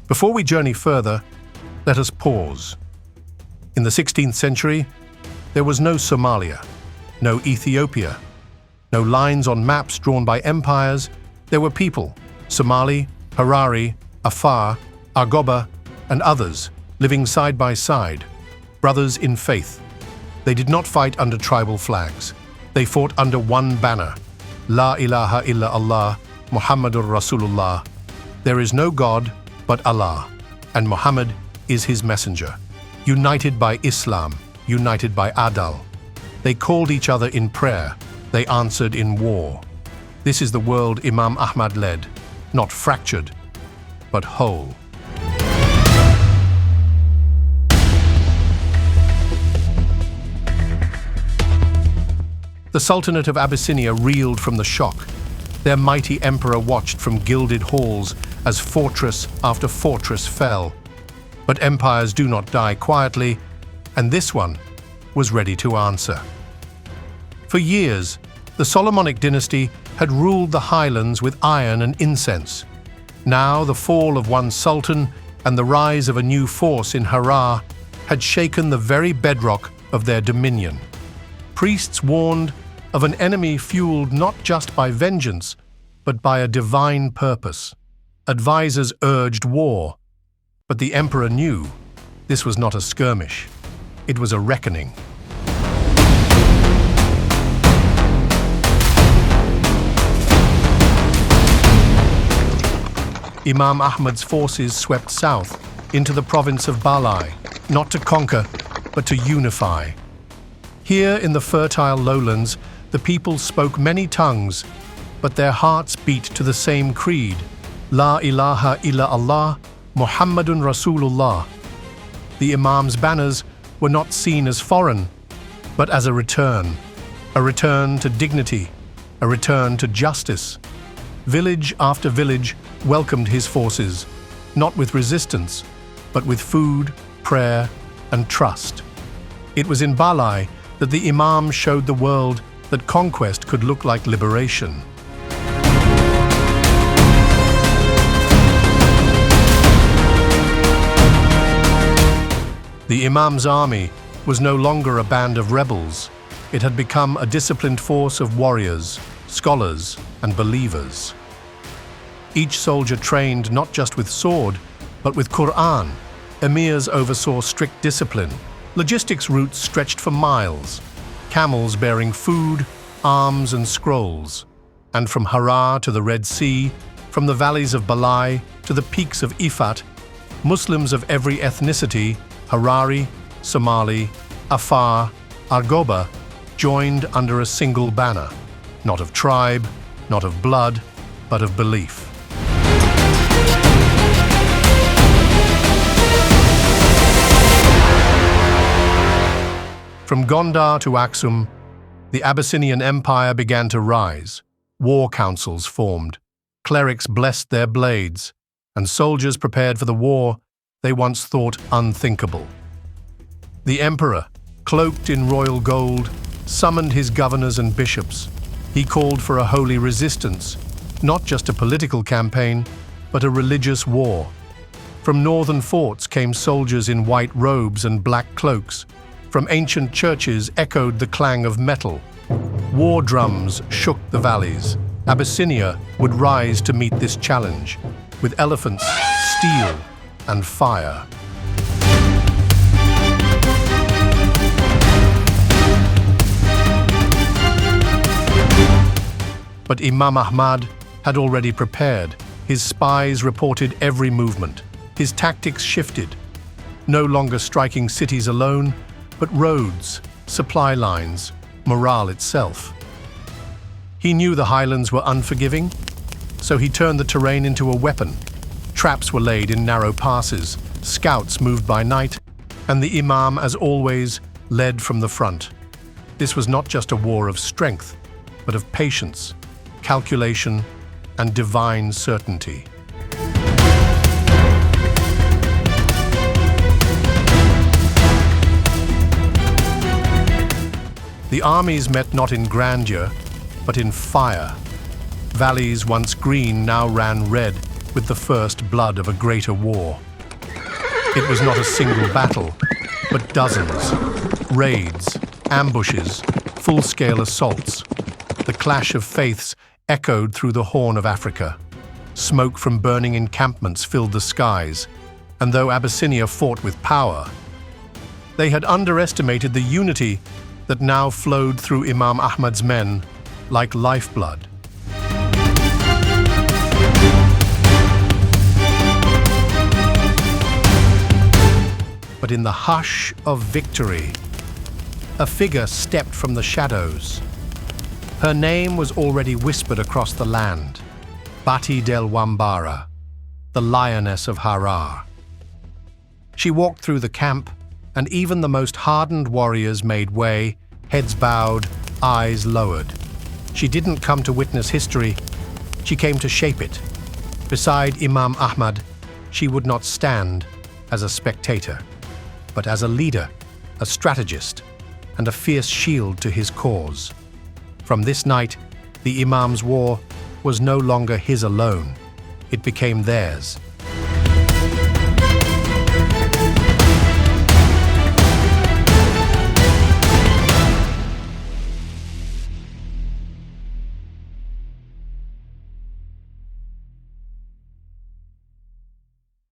Before we journey further, let us pause. In the 16th century, there was no Somalia, no Ethiopia, no lines on maps drawn by empires. There were people, Somali, Harari, Afar, Argoba, and others, living side by side, brothers in faith. They did not fight under tribal flags. They fought under one banner, La ilaha illa Allah, Muhammadur Rasulullah. There is no God but Allah, and Muhammad is his messenger. United by Islam, united by Adal. They called each other in prayer. They answered in war. This is the world Imam Ahmad led, not fractured, but whole. The Sultanate of Abyssinia reeled from the shock. Their mighty emperor watched from gilded halls as fortress after fortress fell. But empires do not die quietly, and this one was ready to answer. For years, the Solomonic dynasty had ruled the highlands with iron and incense. Now the fall of one sultan and the rise of a new force in Harar had shaken the very bedrock of their dominion. Priests warned of an enemy fueled not just by vengeance, but by a divine purpose. Advisors urged war, but the emperor knew this was not a skirmish. It was a reckoning. Imam Ahmad's forces swept south into the province of Bale, not to conquer, but to unify. Here in the fertile lowlands, the people spoke many tongues, but their hearts beat to the same creed, La ilaha illa Allah, Muhammadun Rasulullah. The Imam's banners were not seen as foreign, but as a return to dignity, a return to justice. Village after village welcomed his forces, not with resistance, but with food, prayer, and trust. It was in Bale that the Imam showed the world that conquest could look like liberation. The Imam's army was no longer a band of rebels. It had become a disciplined force of warriors, scholars, and believers. Each soldier trained not just with sword, but with Quran. Emirs oversaw strict discipline. Logistics routes stretched for miles, camels bearing food, arms, and scrolls. And from Harar to the Red Sea, from the valleys of Balai to the peaks of Ifat, Muslims of every ethnicity, Harari, Somali, Afar, Argoba, joined under a single banner, not of tribe, not of blood, but of belief. From Gondar to Aksum, the Abyssinian Empire began to rise. War councils formed, clerics blessed their blades, and soldiers prepared for the war they once thought unthinkable. The emperor, cloaked in royal gold, summoned his governors and bishops. He called for a holy resistance, not just a political campaign, but a religious war. From northern forts came soldiers in white robes and black cloaks. From ancient churches echoed the clang of metal. War drums shook the valleys. Abyssinia would rise to meet this challenge, with elephants, steel, and fire. But Imam Ahmad had already prepared. His spies reported every movement. His tactics shifted, no longer striking cities alone, but roads, supply lines, morale itself. He knew the highlands were unforgiving, so he turned the terrain into a weapon. Traps were laid in narrow passes, scouts moved by night, and the Imam, as always, led from the front. This was not just a war of strength, but of patience, calculation, and divine certainty. The armies met not in grandeur, but in fire. Valleys once green now ran red, with the first blood of a greater war. It was not a single battle, but dozens, raids, ambushes, full-scale assaults. The clash of faiths echoed through the Horn of Africa. Smoke from burning encampments filled the skies, and though Abyssinia fought with power, they had underestimated the unity that now flowed through Imam Ahmad's men like lifeblood. But in the hush of victory, a figure stepped from the shadows. Her name was already whispered across the land, Bati del Wambara, the lioness of Harar. She walked through the camp, and even the most hardened warriors made way, heads bowed, eyes lowered. She didn't come to witness history, she came to shape it. Beside Imam Ahmad, she would not stand as a spectator, but as a leader, a strategist, and a fierce shield to his cause. From this night, the Imam's war was no longer his alone. It became theirs,